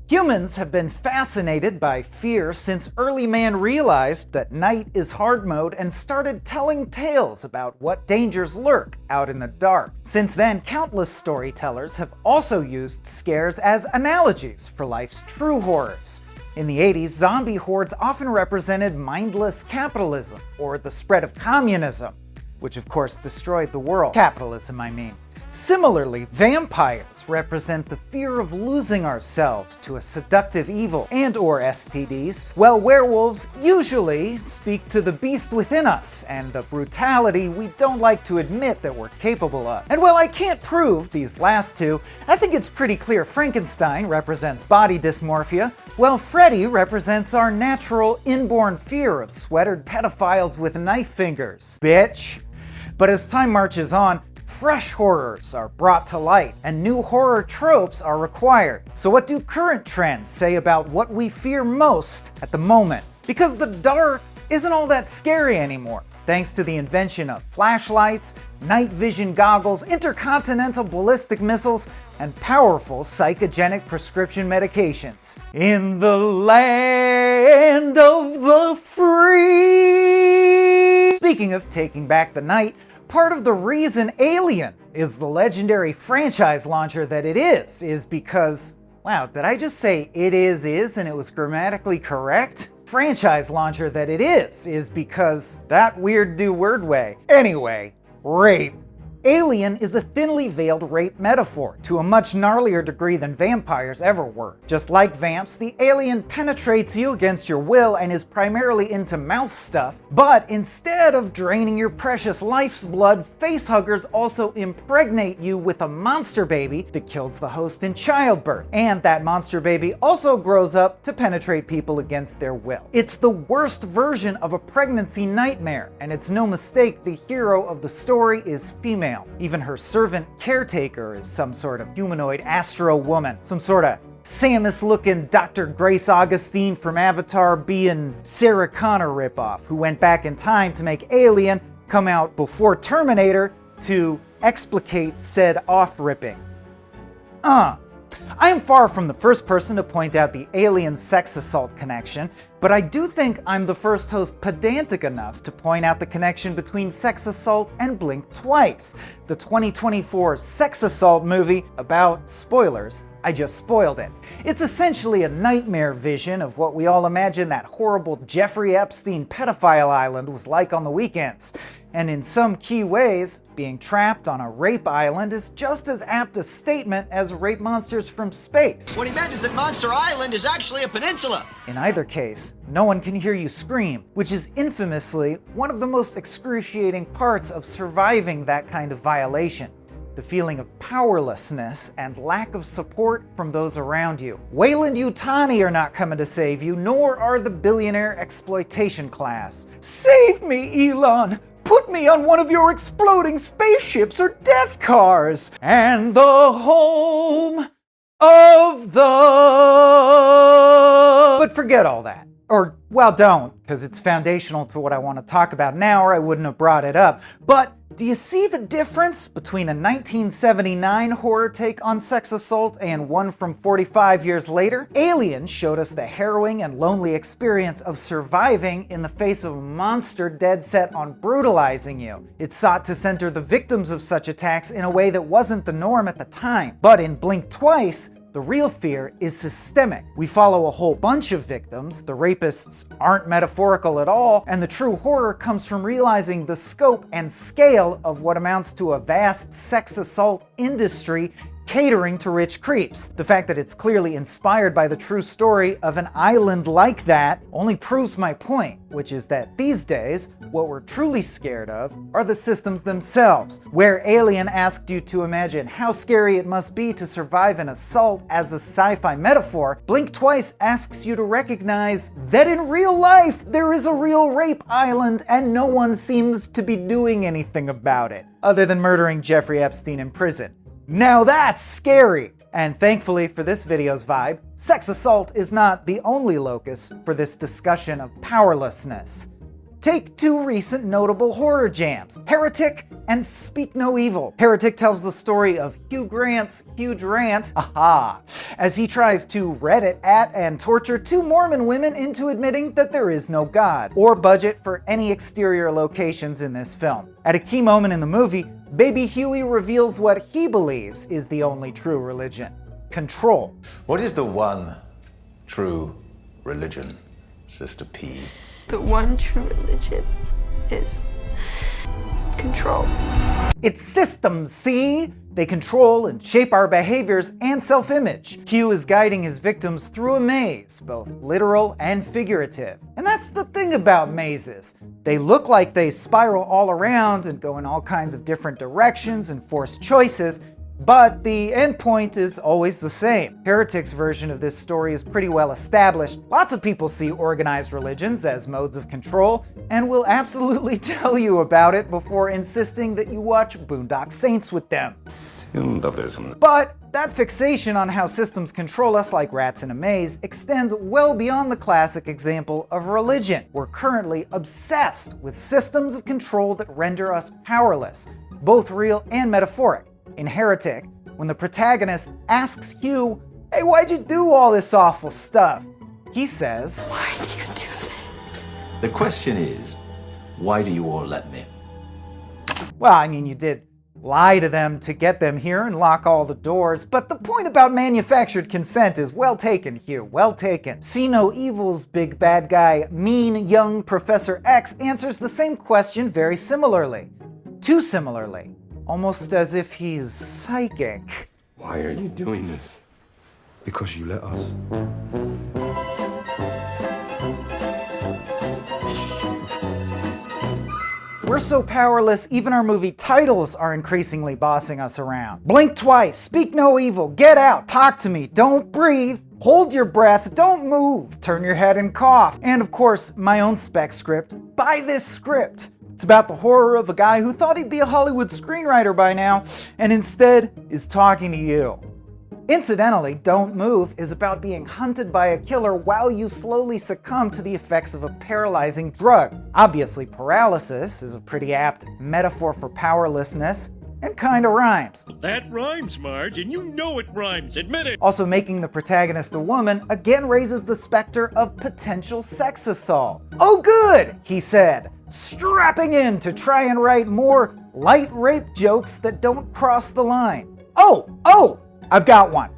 Humans have been fascinated by fear since early man realized that night is hard mode and started telling tales about what dangers lurk out in the dark. Since then, countless storytellers have also used scares as analogies for life's true horrors. In the 80s, zombie hordes often represented mindless capitalism, or the spread of communism, which of course destroyed the world. Capitalism, I mean. Similarly, vampires represent the fear of losing ourselves to a seductive evil and/or STDs, while werewolves usually speak to the beast within us and the brutality we don't like to admit that we're capable of. And while I can't prove these last two, I think it's pretty clear Frankenstein represents body dysmorphia, while Freddy represents our natural inborn fear of sweatered pedophiles with knife fingers. Bitch! But as time marches on, fresh horrors are brought to light, and new horror tropes are required. So what do current trends say about what we fear most at the moment? Because the dark isn't all that scary anymore, thanks to the invention of flashlights, night vision goggles, intercontinental ballistic missiles, and powerful psychogenic prescription medications. In the land of the free! Speaking of taking back the night, part of the reason Alien is the legendary franchise launcher that it is because, wow, did I just say it is and it was grammatically correct? Franchise launcher that it is because that weird do word way. Anyway, rape. Alien is a thinly veiled rape metaphor to a much gnarlier degree than vampires ever were. Just like vamps, the alien penetrates you against your will and is primarily into mouth stuff, but instead of draining your precious life's blood, facehuggers also impregnate you with a monster baby that kills the host in childbirth. And that monster baby also grows up to penetrate people against their will. It's the worst version of a pregnancy nightmare, and it's no mistake the hero of the story is female. Even her servant caretaker is some sort of humanoid astro woman, some sort of Samus-looking Dr. Grace Augustine from Avatar being Sarah Connor ripoff, who went back in time to make Alien come out before Terminator to explicate said off-ripping. I am far from the first person to point out the alien sex assault connection, but I do think I'm the first host pedantic enough to point out the connection between sex assault and Blink Twice, the 2024 sex assault movie about, spoilers, I just spoiled it. It's essentially a nightmare vision of what we all imagine that horrible Jeffrey Epstein pedophile island was like on the weekends. And in some key ways, being trapped on a rape island is just as apt a statement as rape monsters from space. What he meant is that Monster Island is actually a peninsula. In either case, no one can hear you scream, which is infamously one of the most excruciating parts of surviving that kind of violation. The feeling of powerlessness and lack of support from those around you. Wayland Yutani are not coming to save you, nor are the billionaire exploitation class. Save me, Elon! Put me on one of your exploding spaceships or death cars! And the home of the... But forget all that. Or, well, don't, because it's foundational to what I want to talk about now, or I wouldn't have brought it up. But do you see the difference between a 1979 horror take on sex assault and one from 45 years later? Alien showed us the harrowing and lonely experience of surviving in the face of a monster dead set on brutalizing you. It sought to center the victims of such attacks in a way that wasn't the norm at the time. But in Blink Twice, the real fear is systemic. We follow a whole bunch of victims, the rapists aren't metaphorical at all, and the true horror comes from realizing the scope and scale of what amounts to a vast sex assault industry catering to rich creeps. The fact that it's clearly inspired by the true story of an island like that only proves my point, which is that these days, what we're truly scared of are the systems themselves. Where Alien asked you to imagine how scary it must be to survive an assault as a sci-fi metaphor, Blink Twice asks you to recognize that in real life there is a real rape island and no one seems to be doing anything about it, other than murdering Jeffrey Epstein in prison. Now that's scary! And thankfully for this video's vibe, sex assault is not the only locus for this discussion of powerlessness. Take two recent notable horror jams, Heretic and Speak No Evil. Heretic tells the story of Hugh Grant's huge rant, as he tries to Reddit at and torture two Mormon women into admitting that there is no God, or budget for any exterior locations in this film. At a key moment in the movie, Baby Huey reveals what he believes is the only true religion: control. What is the one true religion, Sister P? The one true religion is control. It's systems, see? They control and shape our behaviors and self-image. Hugh is guiding his victims through a maze, both literal and figurative. And that's the thing about mazes. They look like they spiral all around and go in all kinds of different directions and force choices, but the endpoint is always the same. Heretic's version of this story is pretty well established. Lots of people see organized religions as modes of control, and will absolutely tell you about it before insisting that you watch Boondock Saints with them. Symbolism. But that fixation on how systems control us like rats in a maze extends well beyond the classic example of religion. We're currently obsessed with systems of control that render us powerless, both real and metaphoric. In Heretic, when the protagonist asks Hugh, "Hey, why'd you do all this awful stuff?" he says, Why do you do this? The question is, why do you all let me? well, I mean, you did lie to them to get them here and lock all the doors, but the point about manufactured consent is well taken, Hugh, well taken. See No Evil's big bad guy, mean young Professor X, answers the same question very similarly. Too similarly. Almost as if he's psychic. Why are you doing this? Because you let us. We're so powerless, even our movie titles are increasingly bossing us around. Blink twice, speak no evil, get out, talk to me, don't breathe, hold your breath, don't move, turn your head and cough. And of course, my own spec script, buy this script. It's about the horror of a guy who thought he'd be a Hollywood screenwriter by now, and instead is talking to you. Incidentally, Don't Move is about being hunted by a killer while you slowly succumb to the effects of a paralyzing drug. Obviously, paralysis is a pretty apt metaphor for powerlessness, and kinda rhymes. That rhymes, Marge, and you know it rhymes, admit it! Also, making the protagonist a woman again raises the specter of potential sex assault. Oh good, he said, strapping in to try and write more light rape jokes that don't cross the line. Oh, I've got one.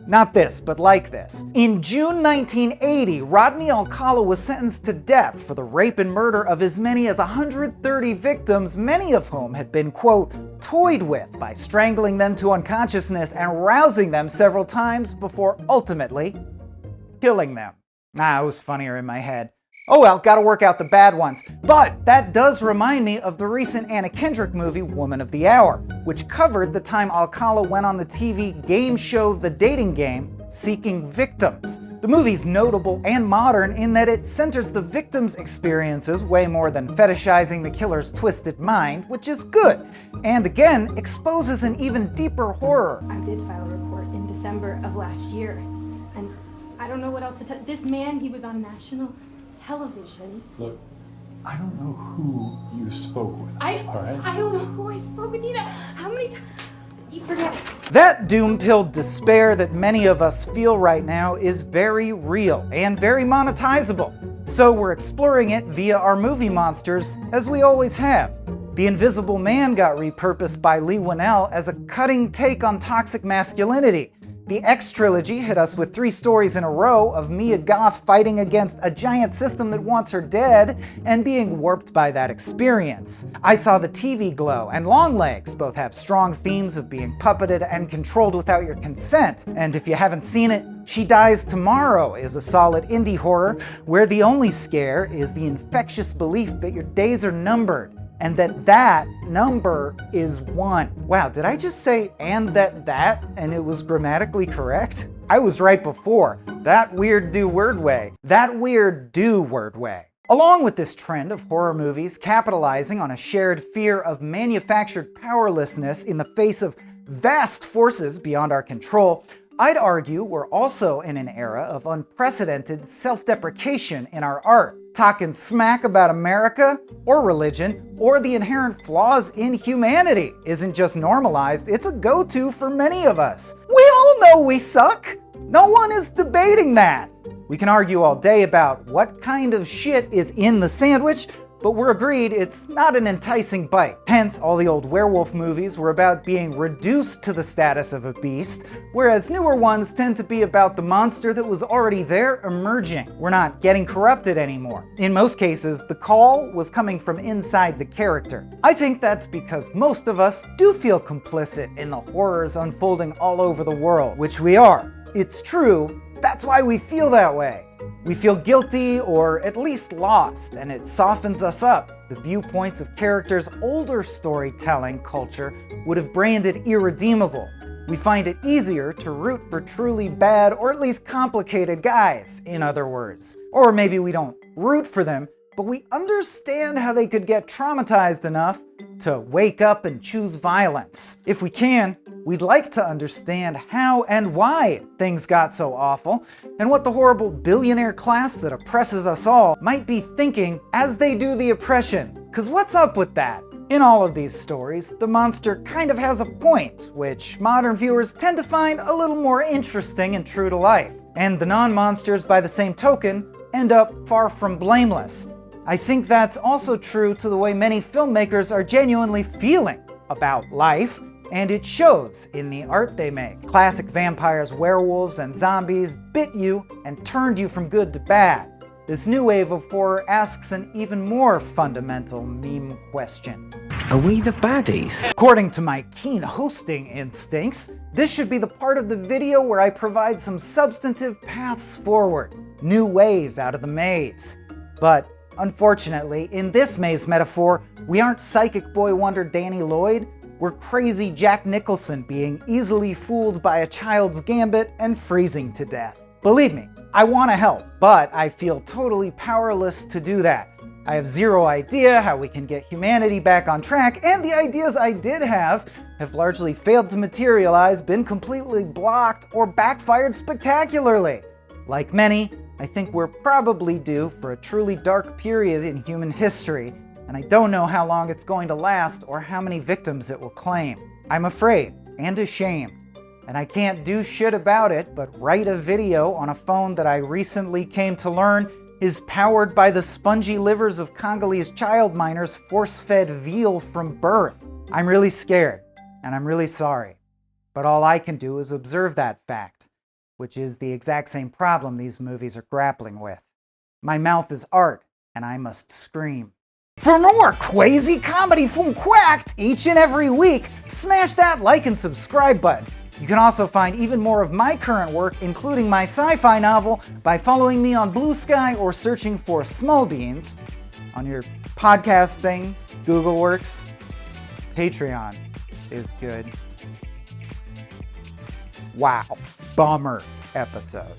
Not this, but like this. In June 1980, Rodney Alcala was sentenced to death for the rape and murder of as many as 130 victims, many of whom had been, quote, toyed with by strangling them to unconsciousness and rousing them several times before ultimately killing them. It was funnier in my head. Oh well, gotta work out the bad ones. But that does remind me of the recent Anna Kendrick movie, Woman of the Hour, which covered the time Alcala went on the TV game show The Dating Game, seeking victims. The movie's notable and modern in that it centers the victim's experiences way more than fetishizing the killer's twisted mind, which is good, and again, exposes an even deeper horror. I did file a report in December of last year, and I don't know what else to tell. This man, he was on national television. Look, I don't know who you spoke with, all right? I don't know who I spoke with either. How many times? You forget. That doom-pilled despair that many of us feel right now is very real and very monetizable. So we're exploring it via our movie monsters, as we always have. The Invisible Man got repurposed by Lee Winnell as a cutting take on toxic masculinity. The X trilogy hit us with 3 stories in a row of Mia Goth fighting against a giant system that wants her dead and being warped by that experience. I Saw the TV Glow and Longlegs both have strong themes of being puppeted and controlled without your consent. And if you haven't seen it, She Dies Tomorrow is a solid indie horror where the only scare is the infectious belief that your days are numbered. And that number is 1. Wow, did I just say and it was grammatically correct? I was right before. That weird do word way. Along with this trend of horror movies capitalizing on a shared fear of manufactured powerlessness in the face of vast forces beyond our control, I'd argue we're also in an era of unprecedented self-deprecation in our art. talking smack about America, or religion, or the inherent flaws in humanity isn't just normalized, it's a go-to for many of us. We all know we suck. No one is debating that. We can argue all day about what kind of shit is in the sandwich, but we're agreed it's not an enticing bite. Hence, all the old werewolf movies were about being reduced to the status of a beast, whereas newer ones tend to be about the monster that was already there emerging. We're not getting corrupted anymore. In most cases, the call was coming from inside the character. I think that's because most of us do feel complicit in the horrors unfolding all over the world, which we are. It's true, that's why we feel that way. We feel guilty or at least lost, and it softens us up. The viewpoints of characters older storytelling culture would have branded irredeemable. We find it easier to root for truly bad or at least complicated guys, in other words. Or maybe we don't root for them, but we understand how they could get traumatized enough to wake up and choose violence. If we can, we'd like to understand how and why things got so awful, and what the horrible billionaire class that oppresses us all might be thinking as they do the oppression. 'Cause what's up with that? In all of these stories, the monster kind of has a point, which modern viewers tend to find a little more interesting and true to life. And the non-monsters, by the same token, end up far from blameless. I think that's also true to the way many filmmakers are genuinely feeling about life, and it shows in the art they make. Classic vampires, werewolves, and zombies bit you and turned you from good to bad. This new wave of horror asks an even more fundamental meme question. Are we the baddies? According to my keen hosting instincts, this should be the part of the video where I provide some substantive paths forward, new ways out of the maze. But unfortunately, in this maze metaphor, we aren't psychic boy wonder Danny Lloyd. We're crazy Jack Nicholson being easily fooled by a child's gambit and freezing to death. Believe me, I want to help, but I feel totally powerless to do that. I have zero idea how we can get humanity back on track, and the ideas I did have largely failed to materialize, been completely blocked, or backfired spectacularly. Like many, I think we're probably due for a truly dark period in human history, and I don't know how long it's going to last or how many victims it will claim. I'm afraid and ashamed, and I can't do shit about it but write a video on a phone that I recently came to learn is powered by the spongy livers of Congolese child miners force-fed veal from birth. I'm really scared, and I'm really sorry, but all I can do is observe that fact, which is the exact same problem these movies are grappling with. My mouth is art, and I must scream. For more crazy comedy from Quacked each and every week, smash that like and subscribe button. You can also find even more of my current work, including my sci-fi novel, by following me on Blue Sky or searching for Small Beans on your podcast thing, Google Works. Patreon is good. Wow, bummer episode.